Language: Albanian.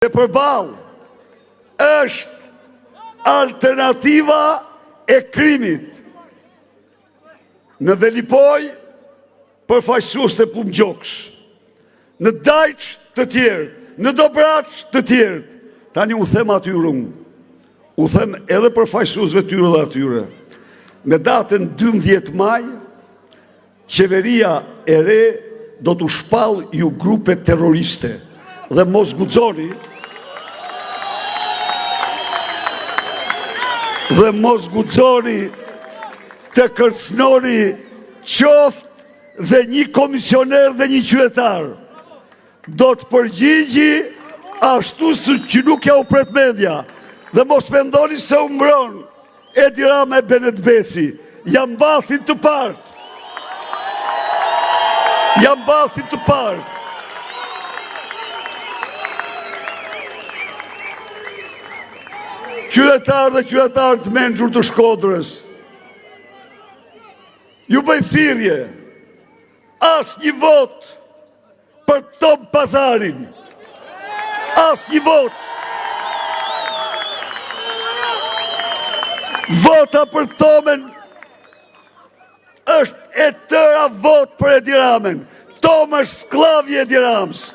E përballë është alternativa e krimit. Në Velipoj, përfaqësues të plumgjoksh, në Dajç të tjerë, në Dobraç të tjerë. Tani u them atyre unë, u them edhe përfaqësuesve tyre dhe atyre. Në datën 12 maj, qeveria e re do t'u shpall ju grupe terroriste. Dhe mos guxoni të kërcënoni qoftë dhe një komisioner dhe një qytetar. Do të përgjigji ashtu që nuk ja u pret mendja. Dhe mos mendoni se u mbron Edi Rama e Benet Besi. Jam mbathin të partë. Qytetarë dhe qytetarë të mençur të Shkodrës, ju bëj thirrje, as një vot për Tom Pazarin, as një vot. Vota për Tomen është e tëra vot për Edi Ramën. Tom është sklav i Edi Ramës.